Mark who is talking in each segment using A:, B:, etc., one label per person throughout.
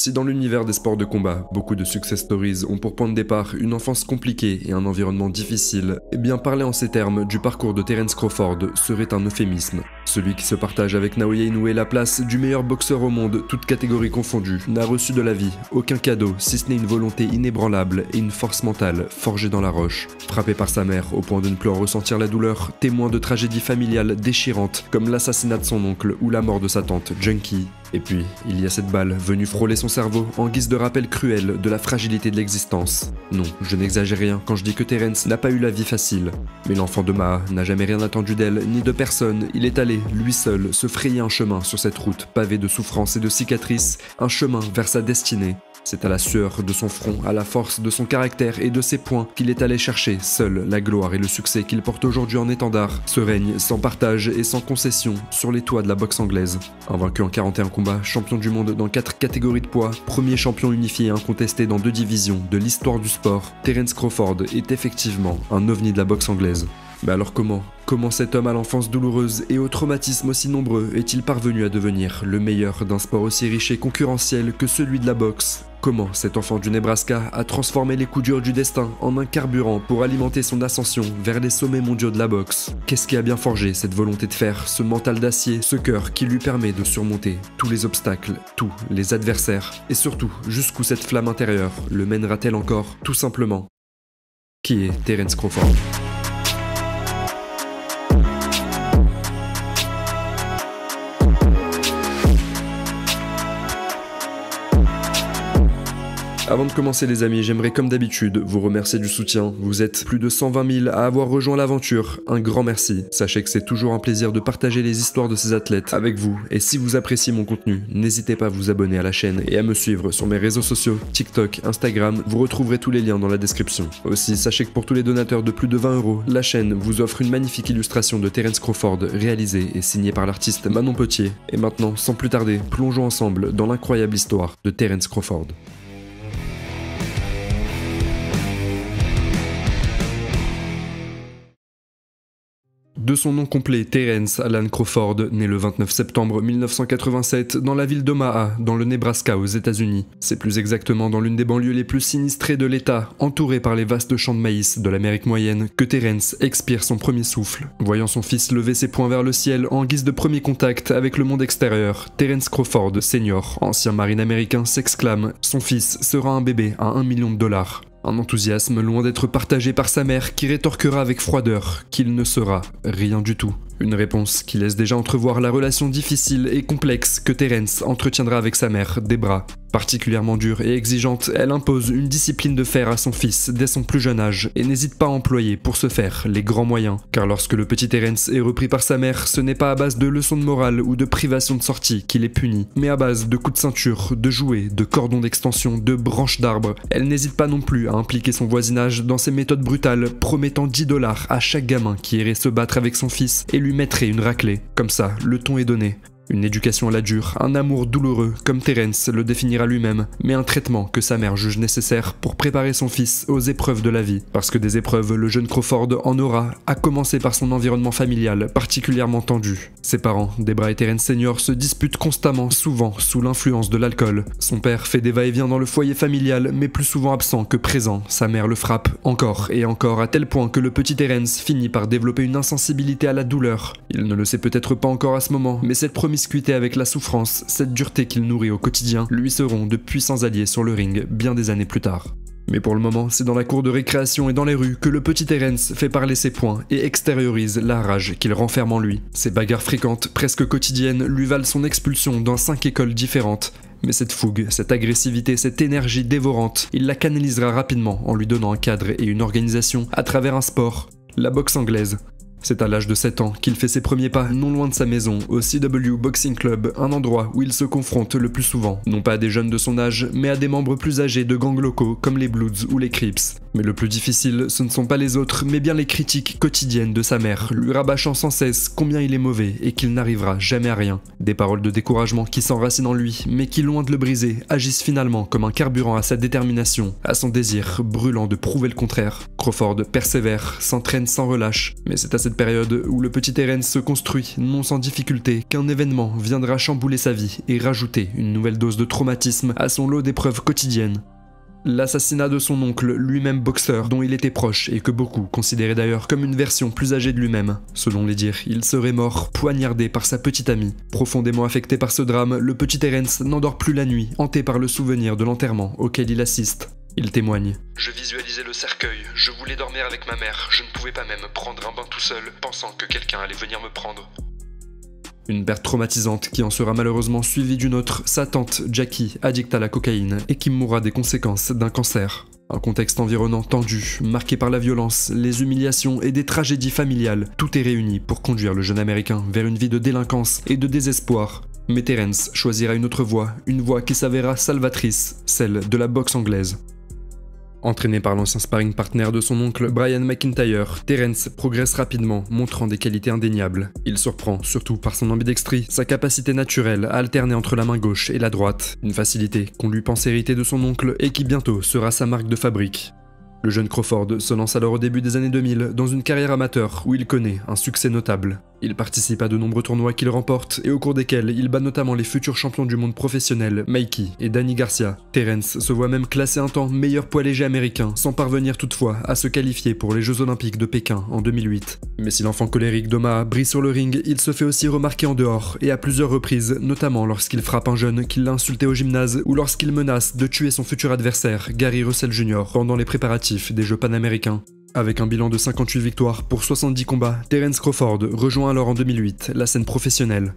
A: Si dans l'univers des sports de combat, beaucoup de success stories ont pour point de départ une enfance compliquée et un environnement difficile, eh bien parler en ces termes du parcours de Terence Crawford serait un euphémisme. Celui qui se partage avec Naoya Inoue la place du meilleur boxeur au monde, toutes catégories confondues, n'a reçu de la vie aucun cadeau si ce n'est une volonté inébranlable et une force mentale forgée dans la roche. Frappé par sa mère au point de ne plus en ressentir la douleur, témoin de tragédies familiales déchirantes comme l'assassinat de son oncle ou la mort de sa tante Junkie. Et puis, il y a cette balle venue frôler son cerveau en guise de rappel cruel de la fragilité de l'existence. Non, je n'exagère rien quand je dis que Terence n'a pas eu la vie facile. Mais l'enfant de Maha n'a jamais rien attendu d'elle ni de personne. Il est allé, lui seul, se frayer un chemin sur cette route pavée de souffrances et de cicatrices, un chemin vers sa destinée. C'est à la sueur de son front, à la force de son caractère et de ses poings qu'il est allé chercher, seul, la gloire et le succès qu'il porte aujourd'hui en étendard. Ce règne sans partage et sans concession sur les toits de la boxe anglaise. Invaincu en 41 combats, champion du monde dans 4 catégories de poids, premier champion unifié et incontesté dans 2 divisions de l'histoire du sport, Terence Crawford est effectivement un ovni de la boxe anglaise. Mais alors Comment cet homme à l'enfance douloureuse et aux traumatismes aussi nombreux est-il parvenu à devenir le meilleur d'un sport aussi riche et concurrentiel que celui de la boxe? Comment cet enfant du Nebraska a transformé les coups durs du destin en un carburant pour alimenter son ascension vers les sommets mondiaux de la boxe? Qu'est-ce qui a bien forgé cette volonté de fer, ce mental d'acier, ce cœur qui lui permet de surmonter tous les obstacles, tous les adversaires? Et surtout, jusqu'où cette flamme intérieure le mènera-t-elle encore, tout simplement? Qui est Terence Crawford? Avant de commencer les amis, j'aimerais comme d'habitude vous remercier du soutien. Vous êtes plus de 120 000 à avoir rejoint l'aventure. Un grand merci. Sachez que c'est toujours un plaisir de partager les histoires de ces athlètes avec vous. Et si vous appréciez mon contenu, n'hésitez pas à vous abonner à la chaîne et à me suivre sur mes réseaux sociaux, TikTok, Instagram. Vous retrouverez tous les liens dans la description. Aussi, sachez que pour tous les donateurs de plus de 20 €, la chaîne vous offre une magnifique illustration de Terence Crawford réalisée et signée par l'artiste Manon Potier. Et maintenant, sans plus tarder, plongeons ensemble dans l'incroyable histoire de Terence Crawford. De son nom complet, Terence Alan Crawford, né le 29 septembre 1987 dans la ville d'Omaha, dans le Nebraska aux États-Unis. C'est plus exactement dans l'une des banlieues les plus sinistrées de l'État, entouré par les vastes champs de maïs de l'Amérique moyenne, que Terence expire son premier souffle. Voyant son fils lever ses poings vers le ciel en guise de premier contact avec le monde extérieur, Terence Crawford, senior, ancien marine américain, s'exclame « Son fils sera un bébé à $1 million ». Un enthousiasme loin d'être partagé par sa mère qui rétorquera avec froideur qu'il ne sera rien du tout. Une réponse qui laisse déjà entrevoir la relation difficile et complexe que Terence entretiendra avec sa mère, Debra. Particulièrement dure et exigeante, elle impose une discipline de fer à son fils dès son plus jeune âge et n'hésite pas à employer pour ce faire les grands moyens. Car lorsque le petit Terence est repris par sa mère, ce n'est pas à base de leçons de morale ou de privation de sortie qu'il est puni, mais à base de coups de ceinture, de jouets, de cordons d'extension, de branches d'arbres. Elle n'hésite pas non plus à impliquer son voisinage dans ses méthodes brutales, promettant $10 à chaque gamin qui irait se battre avec son fils et lui mettrait une raclée. Comme ça, le ton est donné. Une éducation à la dure, un amour douloureux, comme Terence le définira lui-même, mais un traitement que sa mère juge nécessaire pour préparer son fils aux épreuves de la vie. Parce que des épreuves, le jeune Crawford en aura, à commencer par son environnement familial, particulièrement tendu. Ses parents, Debra et Terence Senior, se disputent constamment, souvent sous l'influence de l'alcool. Son père fait des va-et-vient dans le foyer familial, mais plus souvent absent que présent. Sa mère le frappe encore et encore, à tel point que le petit Terence finit par développer une insensibilité à la douleur. Il ne le sait peut-être pas encore à ce moment, mais cette promiscuité avec la souffrance, cette dureté qu'il nourrit au quotidien, lui seront de puissants alliés sur le ring bien des années plus tard. Mais pour le moment, c'est dans la cour de récréation et dans les rues que le petit Terence fait parler ses poings et extériorise la rage qu'il renferme en lui. Ces bagarres fréquentes, presque quotidiennes, lui valent son expulsion dans 5 écoles différentes. Mais cette fougue, cette agressivité, cette énergie dévorante, il la canalisera rapidement en lui donnant un cadre et une organisation à travers un sport, la boxe anglaise. C'est à l'âge de 7 ans qu'il fait ses premiers pas non loin de sa maison, au CW Boxing Club, un endroit où il se confronte le plus souvent, non pas à des jeunes de son âge, mais à des membres plus âgés de gangs locaux comme les Bloods ou les Crips. Mais le plus difficile, ce ne sont pas les autres, mais bien les critiques quotidiennes de sa mère, lui rabâchant sans cesse combien il est mauvais et qu'il n'arrivera jamais à rien. Des paroles de découragement qui s'enracinent en lui, mais qui, loin de le briser, agissent finalement comme un carburant à sa détermination, à son désir brûlant de prouver le contraire. Crawford persévère, s'entraîne sans relâche, mais c'est à cette cette période où le petit Terence se construit, non sans difficulté, qu'un événement viendra chambouler sa vie et rajouter une nouvelle dose de traumatisme à son lot d'épreuves quotidiennes. L'assassinat de son oncle, lui-même boxeur, dont il était proche et que beaucoup considéraient d'ailleurs comme une version plus âgée de lui-même. Selon les dires, il serait mort, poignardé par sa petite amie. Profondément affecté par ce drame, le petit Terence n'endort plus la nuit, hanté par le souvenir de l'enterrement auquel il assiste. Il témoigne.
B: Je visualisais le cercueil, je voulais dormir avec ma mère, je ne pouvais pas même prendre un bain tout seul, pensant que quelqu'un allait venir me prendre.
A: Une perte traumatisante qui en sera malheureusement suivie d'une autre, sa tante Jackie, addicte à la cocaïne, et qui mourra des conséquences d'un cancer. Un contexte environnant tendu, marqué par la violence, les humiliations et des tragédies familiales, tout est réuni pour conduire le jeune américain vers une vie de délinquance et de désespoir. Mais Terence choisira une autre voie, une voie qui s'avéra salvatrice, celle de la boxe anglaise. Entraîné par l'ancien sparring partner de son oncle Brian McIntyre, Terence progresse rapidement, montrant des qualités indéniables. Il surprend, surtout par son ambidextrie, sa capacité naturelle à alterner entre la main gauche et la droite, une facilité qu'on lui pense hériter de son oncle et qui bientôt sera sa marque de fabrique. Le jeune Crawford se lance alors au début des années 2000 dans une carrière amateur où il connaît un succès notable. Il participe à de nombreux tournois qu'il remporte et au cours desquels il bat notamment les futurs champions du monde professionnel Mikey et Danny Garcia. Terence se voit même classer un temps meilleur poids léger américain sans parvenir toutefois à se qualifier pour les Jeux Olympiques de Pékin en 2008. Mais si l'enfant colérique d'Omaha brille sur le ring, il se fait aussi remarquer en dehors et à plusieurs reprises, notamment lorsqu'il frappe un jeune qui l'a insulté au gymnase ou lorsqu'il menace de tuer son futur adversaire, Gary Russell Jr. pendant les préparatifs des Jeux panaméricains. Avec un bilan de 58 victoires pour 70 combats, Terence Crawford rejoint alors en 2008 la scène professionnelle.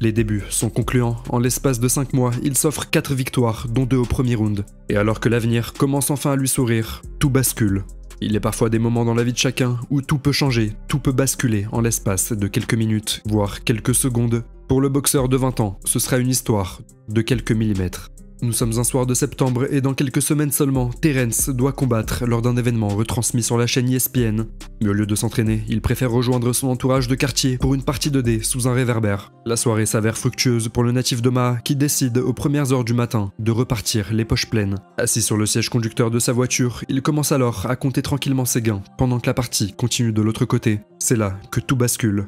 A: Les débuts sont concluants, en l'espace de 5 mois, il s'offre 4 victoires, dont 2 au premier round. Et alors que l'avenir commence enfin à lui sourire, tout bascule. Il y a parfois des moments dans la vie de chacun où tout peut changer, tout peut basculer en l'espace de quelques minutes, voire quelques secondes. Pour le boxeur de 20 ans, ce sera une histoire de quelques millimètres. Nous sommes un soir de septembre et dans quelques semaines seulement, Terence doit combattre lors d'un événement retransmis sur la chaîne ESPN. Mais au lieu de s'entraîner, il préfère rejoindre son entourage de quartier pour une partie de dés sous un réverbère. La soirée s'avère fructueuse pour le natif d'Omaha qui décide aux premières heures du matin de repartir les poches pleines. Assis sur le siège conducteur de sa voiture, il commence alors à compter tranquillement ses gains pendant que la partie continue de l'autre côté. C'est là que tout bascule.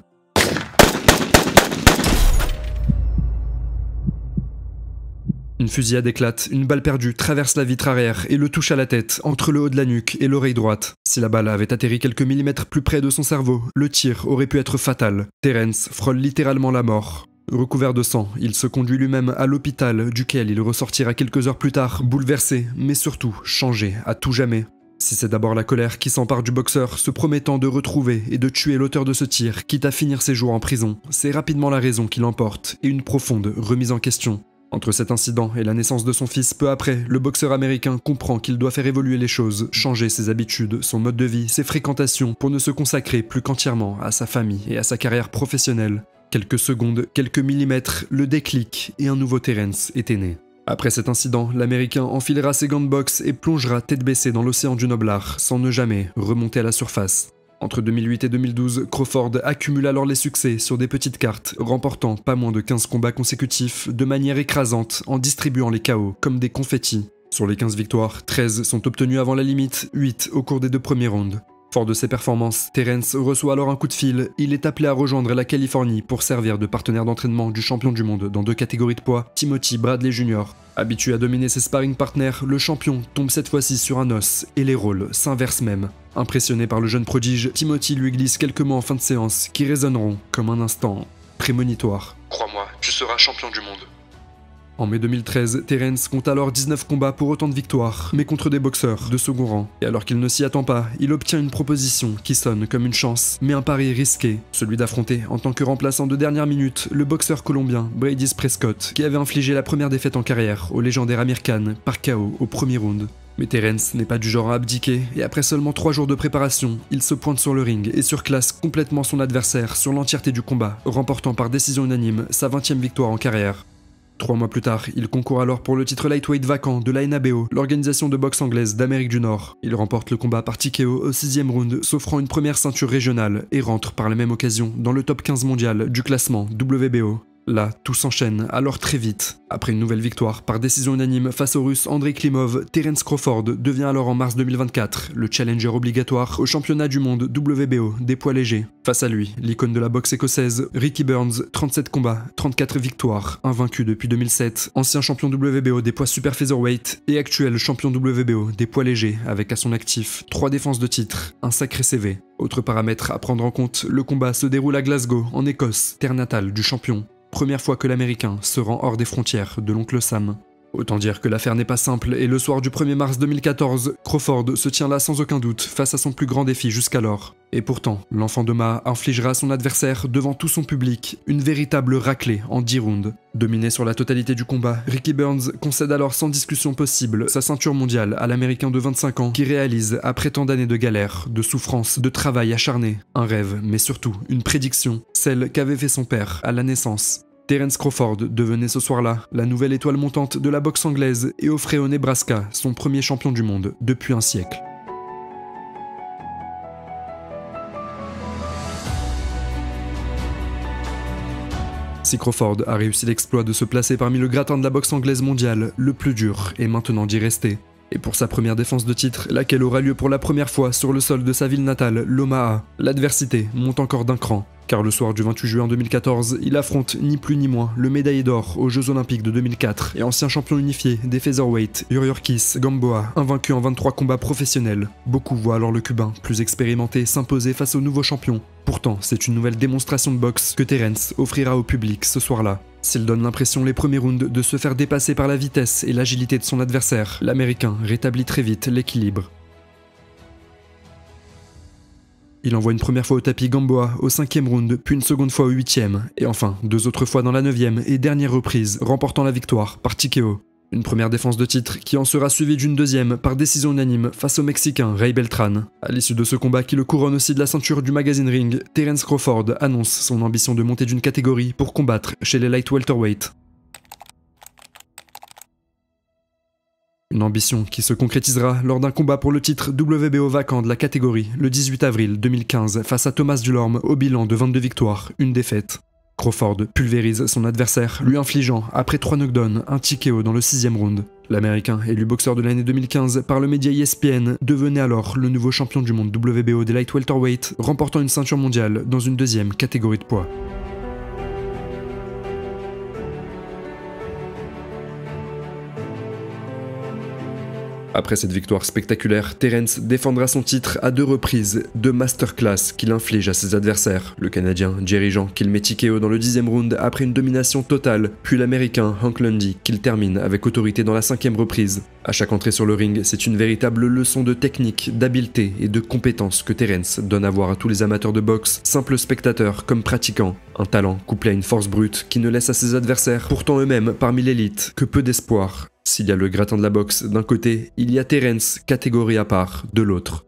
A: Une fusillade éclate, une balle perdue traverse la vitre arrière et le touche à la tête, entre le haut de la nuque et l'oreille droite. Si la balle avait atterri quelques millimètres plus près de son cerveau, le tir aurait pu être fatal. Terence frôle littéralement la mort. Recouvert de sang, il se conduit lui-même à l'hôpital, duquel il ressortira quelques heures plus tard, bouleversé, mais surtout changé à tout jamais. Si c'est d'abord la colère qui s'empare du boxeur, se promettant de retrouver et de tuer l'auteur de ce tir, quitte à finir ses jours en prison, c'est rapidement la raison qui l'emporte et une profonde remise en question. Entre cet incident et la naissance de son fils peu après, le boxeur américain comprend qu'il doit faire évoluer les choses, changer ses habitudes, son mode de vie, ses fréquentations pour ne se consacrer plus qu'entièrement à sa famille et à sa carrière professionnelle. Quelques secondes, quelques millimètres, le déclic et un nouveau Terence était né. Après cet incident, l'Américain enfilera ses gants de boxe et plongera tête baissée dans l'océan du noble art, sans ne jamais remonter à la surface. Entre 2008 et 2012, Crawford accumule alors les succès sur des petites cartes, remportant pas moins de 15 combats consécutifs de manière écrasante en distribuant les KO comme des confettis. Sur les 15 victoires, 13 sont obtenues avant la limite, 8 au cours des 2 premiers rounds. Fort de ses performances, Terence reçoit alors un coup de fil, il est appelé à rejoindre la Californie pour servir de partenaire d'entraînement du champion du monde dans 2 catégories de poids, Timothy Bradley Jr. Habitué à dominer ses sparring partners, le champion tombe cette fois-ci sur un os et les rôles s'inversent même. Impressionné par le jeune prodige, Timothy lui glisse quelques mots en fin de séance qui résonneront comme un instant prémonitoire.
B: Crois-moi, tu seras champion du monde.
A: En mai 2013, Terence compte alors 19 combats pour autant de victoires, mais contre des boxeurs de second rang. Et alors qu'il ne s'y attend pas, il obtient une proposition qui sonne comme une chance, mais un pari risqué, celui d'affronter en tant que remplaçant de dernière minute le boxeur colombien Brady Prescott, qui avait infligé la première défaite en carrière au légendaire Amir Khan par KO au premier round. Mais Terence n'est pas du genre à abdiquer, et après seulement 3 jours de préparation, il se pointe sur le ring et surclasse complètement son adversaire sur l'entièreté du combat, remportant par décision unanime sa 20e victoire en carrière. 3 mois plus tard, il concourt alors pour le titre lightweight vacant de la NABO, l'organisation de boxe anglaise d'Amérique du Nord. Il remporte le combat par TKO au 6e round, s'offrant une première ceinture régionale et rentre par la même occasion dans le top 15 mondial du classement WBO. Là, tout s'enchaîne, alors très vite. Après une nouvelle victoire par décision unanime face au Russe Andrei Klimov, Terence Crawford devient alors en mars 2024 le challenger obligatoire au championnat du monde WBO des poids légers. Face à lui, l'icône de la boxe écossaise, Ricky Burns, 37 combats, 34 victoires, invaincu depuis 2007, ancien champion WBO des poids super featherweight et actuel champion WBO des poids légers avec à son actif 3 défenses de titre, un sacré CV. Autre paramètre à prendre en compte, le combat se déroule à Glasgow, en Écosse, terre natale du champion. Première fois que l'Américain se rend hors des frontières de l'oncle Sam. Autant dire que l'affaire n'est pas simple et le soir du 1er mars 2014, Crawford se tient là sans aucun doute face à son plus grand défi jusqu'alors. Et pourtant, l'enfant d'Omaha infligera à son adversaire devant tout son public une véritable raclée en 10 rounds. Dominé sur la totalité du combat, Ricky Burns concède alors sans discussion possible sa ceinture mondiale à l'Américain de 25 ans qui réalise, après tant d'années de galère, de souffrance, de travail acharné, un rêve, mais surtout une prédiction, celle qu'avait fait son père à la naissance. Terence Crawford devenait ce soir-là la nouvelle étoile montante de la boxe anglaise et offrait au Nebraska son premier champion du monde depuis un siècle. Si Crawford a réussi l'exploit de se placer parmi le gratin de la boxe anglaise mondiale, le plus dur est maintenant d'y rester. Et pour sa première défense de titre, laquelle aura lieu pour la première fois sur le sol de sa ville natale, l'Omaha, l'adversité monte encore d'un cran. Car le soir du 28 juin 2014, il affronte ni plus ni moins le médaillé d'or aux Jeux Olympiques de 2004 et ancien champion unifié des featherweight, Yuriorkis Gamboa, invaincu en 23 combats professionnels. Beaucoup voient alors le Cubain, plus expérimenté, s'imposer face au nouveau champion. Pourtant, c'est une nouvelle démonstration de boxe que Terence offrira au public ce soir-là. S'il donne l'impression les premiers rounds de se faire dépasser par la vitesse et l'agilité de son adversaire, l'Américain rétablit très vite l'équilibre. Il envoie une première fois au tapis Gamboa au 5e round, puis une seconde fois au 8e, et enfin 2 autres fois dans la 9e et dernière reprise, remportant la victoire par TKO. Une première défense de titre qui en sera suivie d'une deuxième par décision unanime face au Mexicain Ray Beltran. À l'issue de ce combat qui le couronne aussi de la ceinture du Magazine Ring, Terence Crawford annonce son ambition de monter d'une catégorie pour combattre chez les light welterweight. Une ambition qui se concrétisera lors d'un combat pour le titre WBO vacant de la catégorie le 18 avril 2015 face à Thomas Dulorme au bilan de 22 victoires, une défaite. Crawford pulvérise son adversaire, lui infligeant, après 3 knockdowns, un TKO dans le 6e round. L'Américain, élu boxeur de l'année 2015 par le média ESPN, devenait alors le nouveau champion du monde WBO des light welterweight, remportant une ceinture mondiale dans une deuxième catégorie de poids. Après cette victoire spectaculaire, Terence défendra son titre à 2 reprises, 2 masterclass qu'il inflige à ses adversaires, le Canadien Jerry Jean qu'il met TKO dans le 10e round après une domination totale, puis l'Américain Hank Lundy qu'il termine avec autorité dans la 5e reprise. À chaque entrée sur le ring, c'est une véritable leçon de technique, d'habileté et de compétence que Terence donne à voir à tous les amateurs de boxe, simples spectateurs comme pratiquants. Un talent couplé à une force brute qui ne laisse à ses adversaires, pourtant eux-mêmes parmi l'élite, que peu d'espoir. S'il y a le gratin de la boxe d'un côté, il y a Terence, catégorie à part, de l'autre.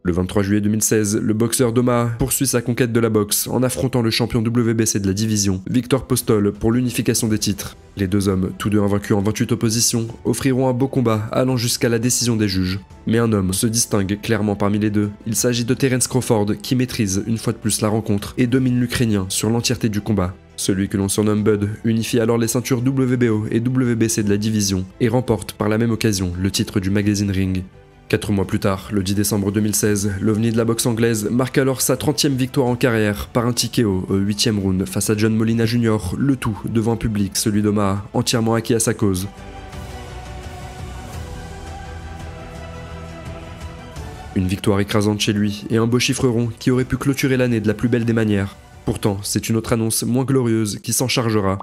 A: Le 23 juillet 2016, le boxeur d'Omaha poursuit sa conquête de la boxe en affrontant le champion WBC de la division, Victor Postol, pour l'unification des titres. Les deux hommes, tous deux invaincus en 28 oppositions, offriront un beau combat allant jusqu'à la décision des juges. Mais un homme se distingue clairement parmi les deux. Il s'agit de Terence Crawford qui maîtrise une fois de plus la rencontre et domine l'Ukrainien sur l'entièreté du combat. Celui que l'on surnomme Bud unifie alors les ceintures WBO et WBC de la division et remporte par la même occasion le titre du Magazine Ring. 4 mois plus tard, le 10 décembre 2016, l'OVNI de la boxe anglaise marque alors sa 30e victoire en carrière par un TKO au 8e round face à John Molina Jr., le tout devant un public, celui d'Omaha, entièrement acquis à sa cause. Une victoire écrasante chez lui et un beau chiffre rond qui aurait pu clôturer l'année de la plus belle des manières. Pourtant, c'est une autre annonce moins glorieuse qui s'en chargera.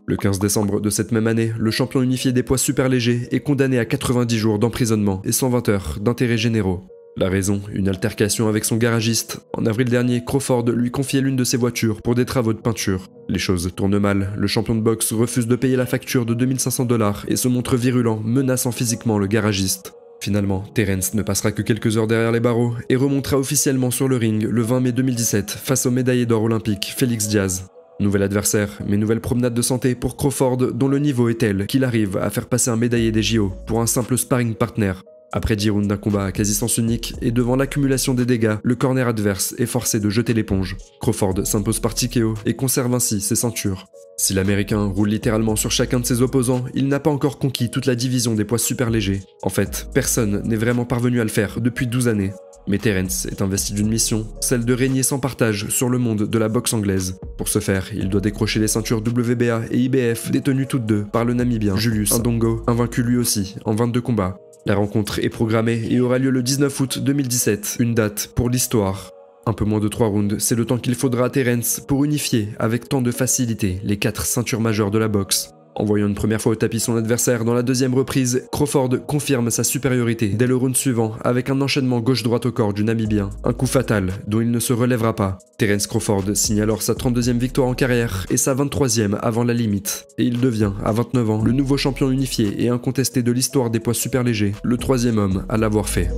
A: Le 15 décembre de cette même année, le champion unifié des poids super légers est condamné à 90 jours d'emprisonnement et 120 heures d'intérêts généraux. La raison, une altercation avec son garagiste. En avril dernier, Crawford lui confiait l'une de ses voitures pour des travaux de peinture. Les choses tournent mal, le champion de boxe refuse de payer la facture de 2500 $ et se montre virulent, menaçant physiquement le garagiste. Finalement, Terence ne passera que quelques heures derrière les barreaux et remontera officiellement sur le ring le 20 mai 2017 face au médaillé d'or olympique Félix Diaz. Nouvel adversaire, mais nouvelle promenade de santé pour Crawford dont le niveau est tel qu'il arrive à faire passer un médaillé des JO pour un simple sparring partner. Après 10 rounds d'un combat à quasi sens unique et devant l'accumulation des dégâts, le corner adverse est forcé de jeter l'éponge. Crawford s'impose par TKO et conserve ainsi ses ceintures. Si l'Américain roule littéralement sur chacun de ses opposants, il n'a pas encore conquis toute la division des poids super légers. En fait, personne n'est vraiment parvenu à le faire depuis 12 années. Mais Terence est investi d'une mission, celle de régner sans partage sur le monde de la boxe anglaise. Pour ce faire, il doit décrocher les ceintures WBA et IBF détenues toutes deux par le Namibien Julius Indongo, invaincu lui aussi en 22 combats. La rencontre est programmée et aura lieu le 19 août 2017, une date pour l'histoire. Un peu moins de 3 rounds, c'est le temps qu'il faudra à Terence pour unifier avec tant de facilité les 4 ceintures majeures de la boxe. En voyant une première fois au tapis son adversaire dans la deuxième reprise, Crawford confirme sa supériorité dès le round suivant avec un enchaînement gauche-droite au corps du Namibien, un coup fatal dont il ne se relèvera pas. Terence Crawford signe alors sa 32e victoire en carrière et sa 23e avant la limite. Et il devient, à 29 ans, le nouveau champion unifié et incontesté de l'histoire des poids super légers, le 3e homme à l'avoir fait.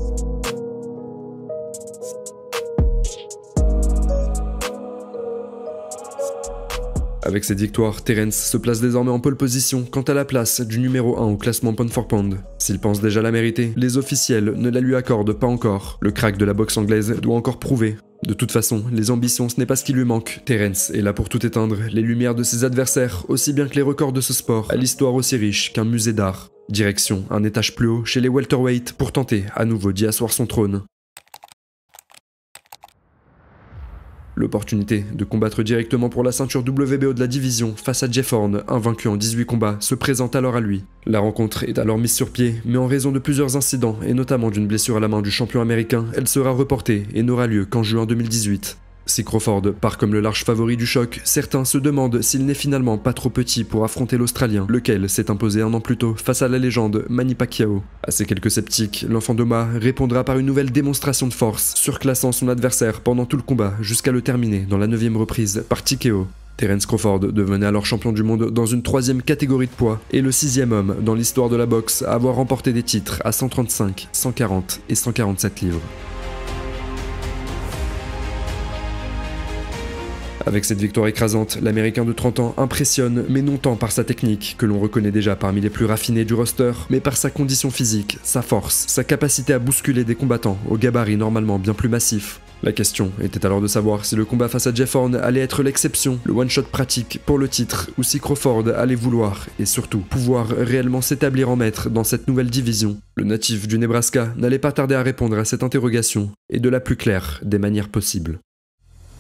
A: Avec cette victoire, Terence se place désormais en pole position quant à la place du numéro 1 au classement pound for pound. S'il pense déjà la mériter, les officiels ne la lui accordent pas encore. Le crack de la boxe anglaise doit encore prouver. De toute façon, les ambitions ce n'est pas ce qui lui manque. Terence est là pour tout éteindre, les lumières de ses adversaires, aussi bien que les records de ce sport, à l'histoire aussi riche qu'un musée d'art. Direction un étage plus haut chez les welterweight pour tenter à nouveau d'y asseoir son trône. L'opportunité de combattre directement pour la ceinture WBO de la division face à Jeff Horn, invaincu en 18 combats, se présente alors à lui. La rencontre est alors mise sur pied, mais en raison de plusieurs incidents, et notamment d'une blessure à la main du champion américain, elle sera reportée et n'aura lieu qu'en juin 2018. Si Crawford part comme le large favori du choc, certains se demandent s'il n'est finalement pas trop petit pour affronter l'Australien, lequel s'est imposé un an plus tôt face à la légende Manny Pacquiao. À ces quelques sceptiques, l'enfant d'Oma répondra par une nouvelle démonstration de force, surclassant son adversaire pendant tout le combat jusqu'à le terminer dans la 9e reprise par TKO. Terence Crawford devenait alors champion du monde dans une 3e catégorie de poids et le 6e homme dans l'histoire de la boxe à avoir remporté des titres à 135, 140 et 147 livres. Avec cette victoire écrasante, l'Américain de 30 ans impressionne, mais non tant par sa technique, que l'on reconnaît déjà parmi les plus raffinés du roster, mais par sa condition physique, sa force, sa capacité à bousculer des combattants au gabarit normalement bien plus massif. La question était alors de savoir si le combat face à Jeff Horn allait être l'exception, le one-shot pratique pour le titre, ou si Crawford allait vouloir, et surtout pouvoir réellement s'établir en maître dans cette nouvelle division. Le natif du Nebraska n'allait pas tarder à répondre à cette interrogation, et de la plus claire des manières possibles.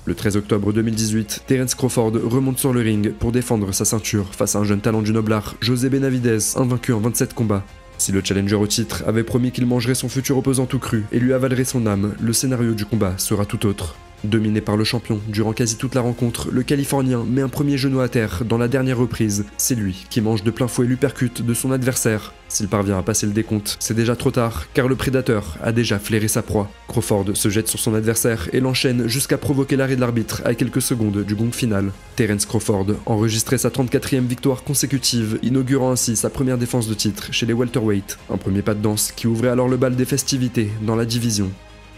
A: Le 13 octobre 2018, Terence Crawford remonte sur le ring pour défendre sa ceinture face à un jeune talent du Noblar, José Benavidez, invaincu en 27 combats. Si le challenger au titre avait promis qu'il mangerait son futur opposant tout cru et lui avalerait son âme, le scénario du combat sera tout autre. Dominé par le champion durant quasi toute la rencontre, le Californien met un premier genou à terre dans la dernière reprise. C'est lui qui mange de plein fouet l'uppercut de son adversaire. S'il parvient à passer le décompte, c'est déjà trop tard, car le prédateur a déjà flairé sa proie. Crawford se jette sur son adversaire et l'enchaîne jusqu'à provoquer l'arrêt de l'arbitre à quelques secondes du gong final. Terence Crawford enregistrait sa 34e victoire consécutive, inaugurant ainsi sa première défense de titre chez les welterweight. Un premier pas de danse qui ouvrait alors le bal des festivités dans la division.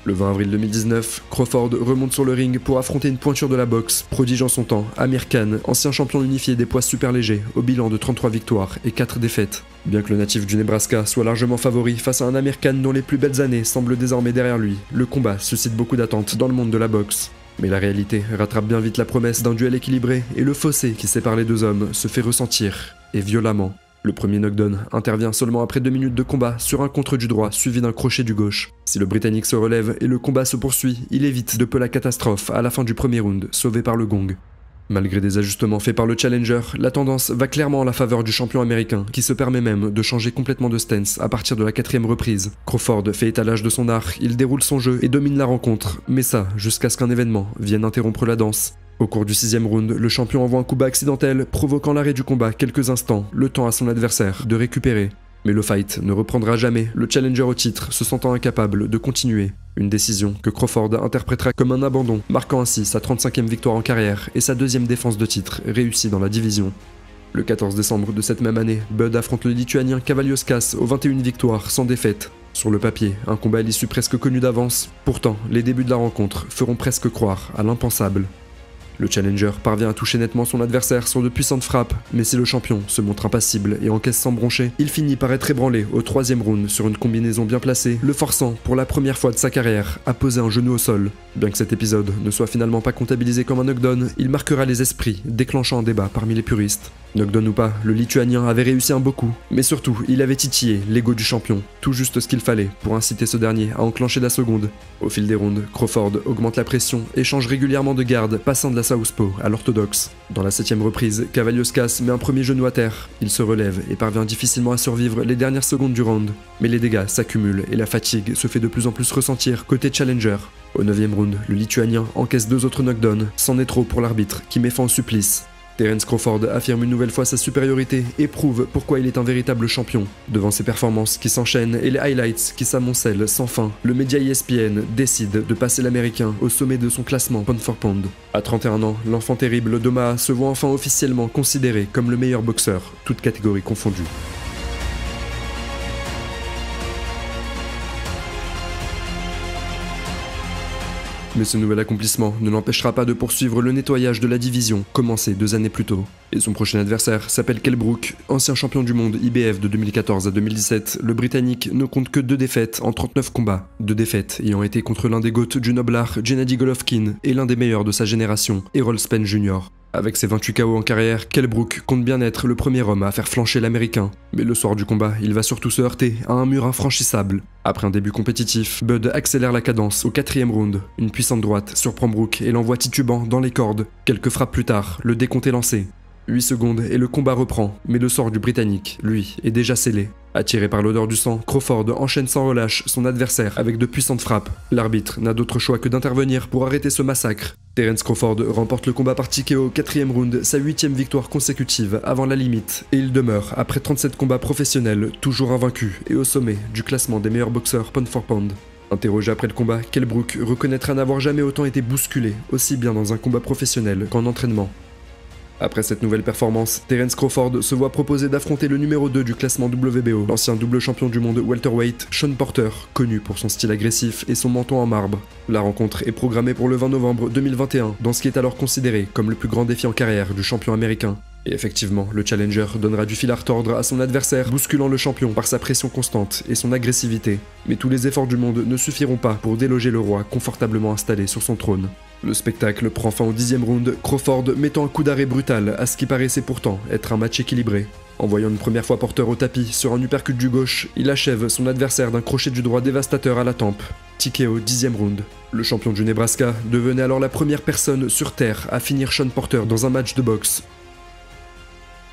A: Le 20 avril 2019, Crawford remonte sur le ring pour affronter une pointure de la boxe, prodigeant son temps, Amir Khan, ancien champion unifié des poids super légers, au bilan de 33 victoires et 4 défaites. Bien que le natif du Nebraska soit largement favori face à un Amir Khan dont les plus belles années semblent désormais derrière lui, le combat suscite beaucoup d'attentes dans le monde de la boxe. Mais la réalité rattrape bien vite la promesse d'un duel équilibré et le fossé qui sépare les deux hommes se fait ressentir, et violemment. Le premier knockdown intervient seulement après 2 minutes de combat sur un contre du droit suivi d'un crochet du gauche. Si le Britannique se relève et le combat se poursuit, il évite de peu la catastrophe à la fin du premier round, sauvé par le gong. Malgré des ajustements faits par le challenger, la tendance va clairement en la faveur du champion américain, qui se permet même de changer complètement de stance à partir de la 4e reprise. Crawford fait étalage de son art, il déroule son jeu et domine la rencontre, mais ça jusqu'à ce qu'un événement vienne interrompre la danse. Au cours du 6e round, le champion envoie un coup bas accidentel, provoquant l'arrêt du combat quelques instants, le temps à son adversaire de récupérer. Mais le fight ne reprendra jamais, le challenger au titre se sentant incapable de continuer. Une décision que Crawford interprétera comme un abandon, marquant ainsi sa 35e victoire en carrière et sa 2e défense de titre réussie dans la division. Le 14 décembre de cette même année, Bud affronte le Lituanien Kavaliauskas aux 21 victoires sans défaite. Sur le papier, un combat à l'issue presque connu d'avance, pourtant les débuts de la rencontre feront presque croire à l'impensable. Le challenger parvient à toucher nettement son adversaire sur de puissantes frappes, mais si le champion se montre impassible et encaisse sans broncher, il finit par être ébranlé au 3e round sur une combinaison bien placée, le forçant, pour la première fois de sa carrière, à poser un genou au sol. Bien que cet épisode ne soit finalement pas comptabilisé comme un knockdown, il marquera les esprits, déclenchant un débat parmi les puristes. Knockdown ou pas, le Lituanien avait réussi un beau coup, mais surtout, il avait titillé l'ego du champion, tout juste ce qu'il fallait pour inciter ce dernier à enclencher la seconde. Au fil des rounds, Crawford augmente la pression et change régulièrement de garde, passant de la southpaw à l'orthodoxe. Dans la 7e reprise, Cavaliauskas met un premier genou à terre, il se relève et parvient difficilement à survivre les dernières secondes du round. Mais les dégâts s'accumulent et la fatigue se fait de plus en plus ressentir côté challenger. Au 9e round, le Lituanien encaisse 2 autres knockdowns, c'en est trop pour l'arbitre qui met fin au supplice. Terence Crawford affirme une nouvelle fois sa supériorité et prouve pourquoi il est un véritable champion. Devant ses performances qui s'enchaînent et les highlights qui s'amoncellent sans fin, le média ESPN décide de passer l'américain au sommet de son classement pound for pound. À 31 ans, l'enfant terrible d'Omaha se voit enfin officiellement considéré comme le meilleur boxeur, toutes catégories confondues. Mais ce nouvel accomplissement ne l'empêchera pas de poursuivre le nettoyage de la division, commencé 2 années plus tôt. Et son prochain adversaire s'appelle Kell Brook, ancien champion du monde IBF de 2014 à 2017. Le Britannique ne compte que 2 défaites en 39 combats. 2 défaites ayant été contre l'un des GOAT du noble art, Gennady Golovkin, et l'un des meilleurs de sa génération, Errol Spence Jr. Avec ses 28 KO en carrière, Kell Brook compte bien être le premier homme à faire flancher l'américain. Mais le soir du combat, il va surtout se heurter à un mur infranchissable. Après un début compétitif, Bud accélère la cadence au 4e round. Une puissante droite surprend Brook et l'envoie titubant dans les cordes. Quelques frappes plus tard, le décompte est lancé. 8 secondes et le combat reprend, mais le sort du Britannique, lui, est déjà scellé. Attiré par l'odeur du sang, Crawford enchaîne sans relâche son adversaire avec de puissantes frappes. L'arbitre n'a d'autre choix que d'intervenir pour arrêter ce massacre. Terence Crawford remporte le combat par TKO au 4e round, sa 8e victoire consécutive avant la limite, et il demeure, après 37 combats professionnels, toujours invaincu et au sommet du classement des meilleurs boxeurs pound for pound. Interrogé après le combat, Kell Brook reconnaîtra n'avoir jamais autant été bousculé, aussi bien dans un combat professionnel qu'en entraînement. Après cette nouvelle performance, Terence Crawford se voit proposer d'affronter le numéro 2 du classement WBO, l'ancien double champion du monde welterweight, Sean Porter, connu pour son style agressif et son menton en marbre. La rencontre est programmée pour le 20 novembre 2021, dans ce qui est alors considéré comme le plus grand défi en carrière du champion américain. Et effectivement, le challenger donnera du fil à retordre à son adversaire, bousculant le champion par sa pression constante et son agressivité. Mais tous les efforts du monde ne suffiront pas pour déloger le roi confortablement installé sur son trône. Le spectacle prend fin au 10e round, Crawford mettant un coup d'arrêt brutal à ce qui paraissait pourtant être un match équilibré. En voyant une première fois Porter au tapis sur un uppercut du gauche, il achève son adversaire d'un crochet du droit dévastateur à la tempe. TKO 10e round. Le champion du Nebraska devenait alors la première personne sur Terre à finir Sean Porter dans un match de boxe.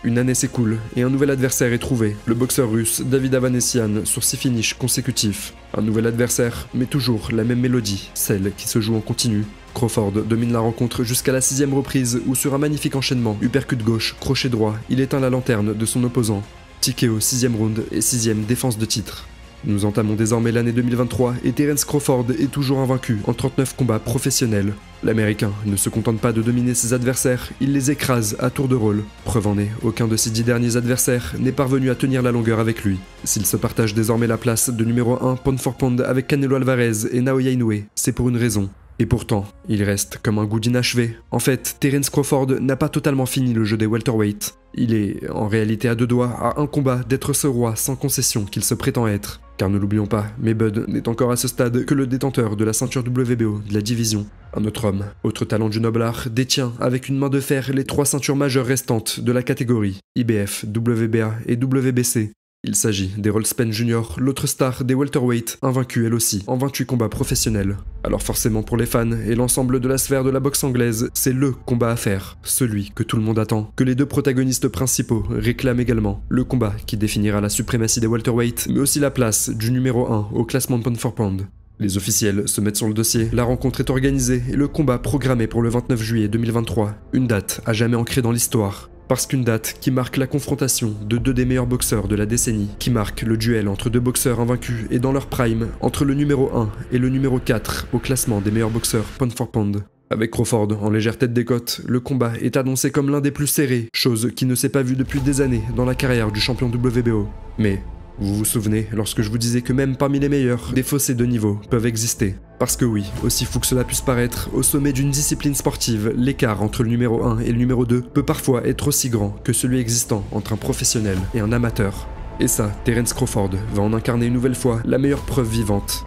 A: Une année s'écoule et un nouvel adversaire est trouvé, le boxeur russe David Avanesyan sur 6 finishes consécutifs. Un nouvel adversaire, mais toujours la même mélodie, celle qui se joue en continu. Crawford domine la rencontre jusqu'à la 6e reprise où sur un magnifique enchaînement, uppercut gauche, crochet droit, il éteint la lanterne de son opposant. TKO 6e round et 6e défense de titre. Nous entamons désormais l'année 2023 et Terence Crawford est toujours invaincu en 39 combats professionnels. L'Américain ne se contente pas de dominer ses adversaires, il les écrase à tour de rôle. Preuve en est, aucun de ses 10 derniers adversaires n'est parvenu à tenir la longueur avec lui. S'il se partage désormais la place de numéro 1 pound for pound avec Canelo Alvarez et Naoya Inoue, c'est pour une raison. Et pourtant, il reste comme un goût d'inachevé. En fait, Terence Crawford n'a pas totalement fini le jeu des welterweight. Il est, en réalité, à 2 doigts, à un combat d'être ce roi sans concession qu'il se prétend être. Car ne l'oublions pas, mais Bud n'est encore à ce stade que le détenteur de la ceinture WBO de la division. Un autre homme, autre talent du noble art, détient avec une main de fer les 3 ceintures majeures restantes de la catégorie, IBF, WBA et WBC. Il s'agit d'Errol Spence Jr., l'autre star des welterweight, invaincu elle aussi, en 28 combats professionnels. Alors forcément pour les fans et l'ensemble de la sphère de la boxe anglaise, c'est LE combat à faire, celui que tout le monde attend, que les 2 protagonistes principaux réclament également, le combat qui définira la suprématie des welterweight, mais aussi la place du numéro 1 au classement pound for pound. Les officiels se mettent sur le dossier, la rencontre est organisée et le combat programmé pour le 29 juillet 2023, une date à jamais ancrée dans l'histoire. Parce qu'une date qui marque la confrontation de 2 des meilleurs boxeurs de la décennie, qui marque le duel entre 2 boxeurs invaincus et dans leur prime, entre le numéro 1 et le numéro 4 au classement des meilleurs boxeurs pound for pound. Avec Crawford en légère tête des côtes, le combat est annoncé comme l'un des plus serrés, chose qui ne s'est pas vue depuis des années dans la carrière du champion WBO. Mais Vous vous souvenez lorsque je vous disais que même parmi les meilleurs, des fossés de niveau peuvent exister. Parce que oui, aussi fou que cela puisse paraître, au sommet d'une discipline sportive, l'écart entre le numéro 1 et le numéro 2 peut parfois être aussi grand que celui existant entre un professionnel et un amateur. Et ça, Terence Crawford va en incarner une nouvelle fois la meilleure preuve vivante.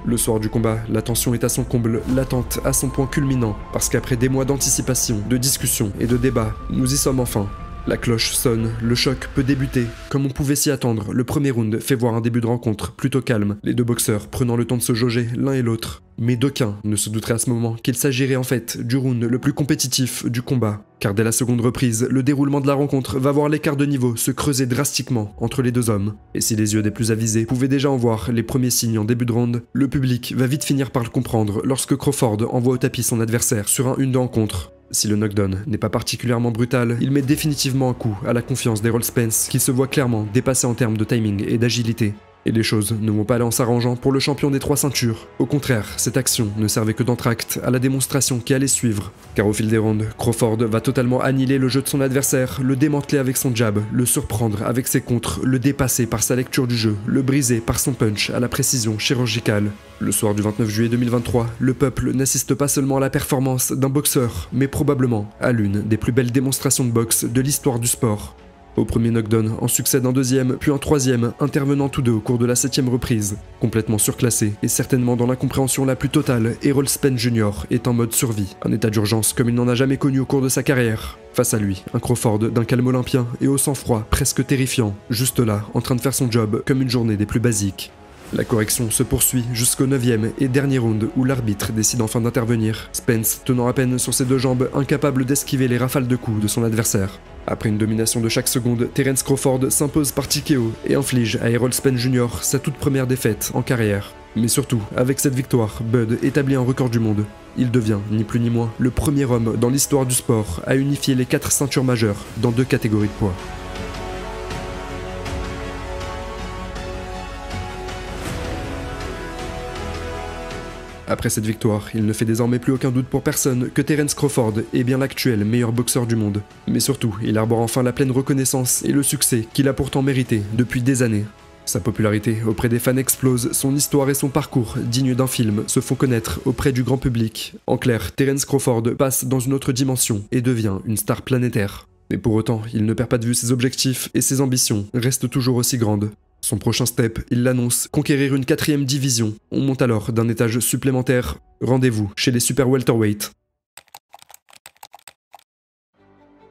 A: Le soir du combat, la tension est à son comble, l'attente à son point culminant, parce qu'après des mois d'anticipation, de discussion et de débat, nous y sommes enfin. La cloche sonne, le choc peut débuter. Comme on pouvait s'y attendre, le premier round fait voir un début de rencontre plutôt calme, les deux boxeurs prenant le temps de se jauger l'un et l'autre. Mais d'aucuns ne se douteraient à ce moment qu'il s'agirait en fait du round le plus compétitif du combat. Car dès la seconde reprise, le déroulement de la rencontre va voir l'écart de niveau se creuser drastiquement entre les deux hommes. Et si les yeux des plus avisés pouvaient déjà en voir les premiers signes en début de round, le public va vite finir par le comprendre lorsque Crawford envoie au tapis son adversaire sur un 1 de rencontre. Si le knockdown n'est pas particulièrement brutal, il met définitivement un coup à la confiance d'Errol Spence qui se voit clairement dépassé en termes de timing et d'agilité. Et les choses ne vont pas aller en s'arrangeant pour le champion des 3 ceintures. Au contraire, cette action ne servait que d'entracte à la démonstration qui allait suivre. Car au fil des rounds, Crawford va totalement annihiler le jeu de son adversaire, le démanteler avec son jab, le surprendre avec ses contres, le dépasser par sa lecture du jeu, le briser par son punch à la précision chirurgicale. Le soir du 29 juillet 2023, le peuple n'assiste pas seulement à la performance d'un boxeur, mais probablement à l'une des plus belles démonstrations de boxe de l'histoire du sport. Au premier knockdown en succède un deuxième, puis un troisième, intervenant tous deux au cours de la 7ème reprise. Complètement surclassé, et certainement dans l'incompréhension la plus totale, Errol Spence Jr. est en mode survie, un état d'urgence comme il n'en a jamais connu au cours de sa carrière. Face à lui, un Crawford d'un calme olympien et au sang-froid presque terrifiant, juste là, en train de faire son job comme une journée des plus basiques. La correction se poursuit jusqu'au 9e et dernier round où l'arbitre décide enfin d'intervenir, Spence tenant à peine sur ses deux jambes, incapable d'esquiver les rafales de coups de son adversaire. Après une domination de chaque seconde, Terence Crawford s'impose par TKO et inflige à Errol Spence Jr. sa toute première défaite en carrière. Mais surtout, avec cette victoire, Bud établit un record du monde. Il devient, ni plus ni moins, le premier homme dans l'histoire du sport à unifier les 4 ceintures majeures dans 2 catégories de poids. Après cette victoire, il ne fait désormais plus aucun doute pour personne que Terence Crawford est bien l'actuel meilleur boxeur du monde. Mais surtout, il arbore enfin la pleine reconnaissance et le succès qu'il a pourtant mérité depuis des années. Sa popularité auprès des fans explose, son histoire et son parcours, dignes d'un film, se font connaître auprès du grand public. En clair, Terence Crawford passe dans une autre dimension et devient une star planétaire. Mais pour autant, il ne perd pas de vue ses objectifs et ses ambitions restent toujours aussi grandes. Son prochain step, il l'annonce, conquérir une 4ème division. On monte alors d'un étage supplémentaire. Rendez-vous chez les super welterweight.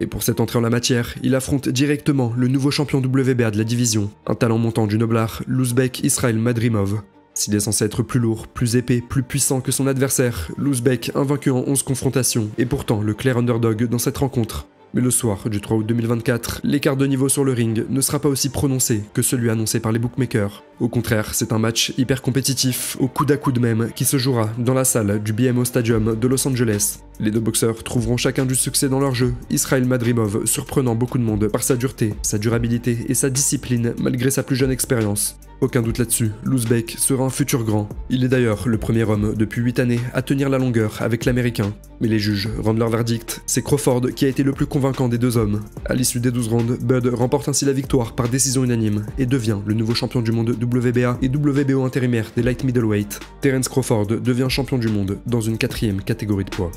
A: Et pour cette entrée en la matière, il affronte directement le nouveau champion WBA de la division, un talent montant du noble art, l'Ouzbek Israil Madrimov. S'il est censé être plus lourd, plus épais, plus puissant que son adversaire, l'Ouzbek, invaincu en 11 confrontations, est pourtant le clair underdog dans cette rencontre. Mais le soir du 3 août 2024, l'écart de niveau sur le ring ne sera pas aussi prononcé que celui annoncé par les bookmakers. Au contraire, c'est un match hyper compétitif, au coude à coude même, qui se jouera dans la salle du BMO Stadium de Los Angeles. Les deux boxeurs trouveront chacun du succès dans leur jeu, Israil Madrimov surprenant beaucoup de monde par sa dureté, sa durabilité et sa discipline malgré sa plus jeune expérience. Aucun doute là-dessus, l'Ouzbek sera un futur grand. Il est d'ailleurs le premier homme depuis 8 années à tenir la longueur avec l'américain. Mais les juges rendent leur verdict, c'est Crawford qui a été le plus convaincant des deux hommes. À l'issue des 12 rounds, Bud remporte ainsi la victoire par décision unanime et devient le nouveau champion du monde WBA et WBO intérimaire des light middleweight. Terence Crawford devient champion du monde dans une 4ème catégorie de poids.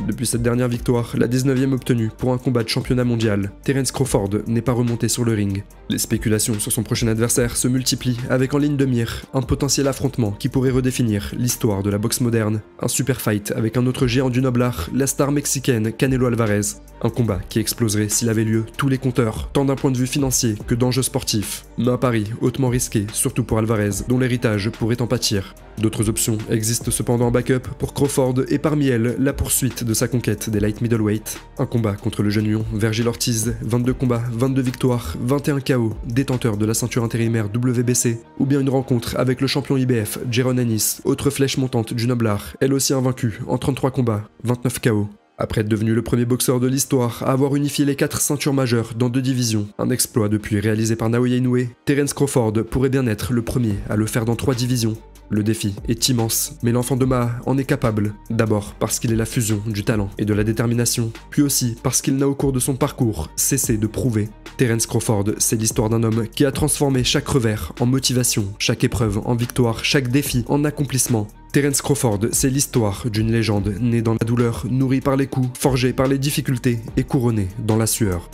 A: Depuis cette dernière victoire, la 19ème obtenue pour un combat de championnat mondial, Terence Crawford n'est pas remonté sur le ring. Les spéculations sur son prochain adversaire se multiplient avec en ligne de mire un potentiel affrontement qui pourrait redéfinir l'histoire de la boxe moderne. Un super fight avec un autre géant du noble art, la star mexicaine Canelo Alvarez. Un combat qui exploserait s'il avait lieu tous les compteurs, tant d'un point de vue financier que d'enjeux sportifs. Mais un pari hautement risqué, surtout pour Alvarez, dont l'héritage pourrait en pâtir. D'autres options existent cependant en backup pour Crawford et parmi elles, la poursuite de sa conquête des light middleweight. Un combat contre le jeune lion, Vergil Ortiz, 22 combats, 22 victoires, 21 KO, détenteur de la ceinture intérimaire WBC, ou bien une rencontre avec le champion IBF, Jaron Ennis, autre flèche montante du noble art, elle aussi invaincue en 33 combats, 29 KO. Après être devenu le premier boxeur de l'histoire à avoir unifié les 4 ceintures majeures dans 2 divisions, un exploit depuis réalisé par Naoya Inoue, Terence Crawford pourrait bien être le premier à le faire dans 3 divisions. Le défi est immense, mais l'enfant d'Omaha en est capable. D'abord parce qu'il est la fusion du talent et de la détermination, puis aussi parce qu'il n'a au cours de son parcours cessé de prouver. Terence Crawford, c'est l'histoire d'un homme qui a transformé chaque revers en motivation, chaque épreuve en victoire, chaque défi en accomplissement. Terence Crawford, c'est l'histoire d'une légende née dans la douleur, nourrie par les coups, forgée par les difficultés et couronnée dans la sueur.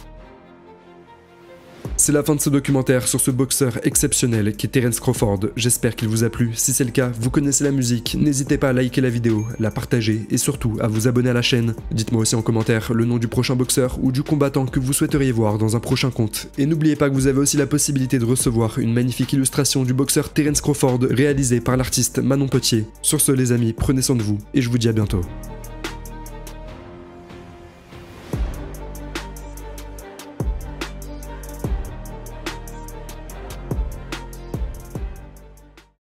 A: C'est la fin de ce documentaire sur ce boxeur exceptionnel qui est Terence Crawford. J'espère qu'il vous a plu. Si c'est le cas, vous connaissez la musique, n'hésitez pas à liker la vidéo, la partager et surtout à vous abonner à la chaîne. Dites-moi aussi en commentaire le nom du prochain boxeur ou du combattant que vous souhaiteriez voir dans un prochain compte. Et n'oubliez pas que vous avez aussi la possibilité de recevoir une magnifique illustration du boxeur Terence Crawford réalisée par l'artiste Manon Potier. Sur ce les amis, prenez soin de vous et je vous dis à bientôt.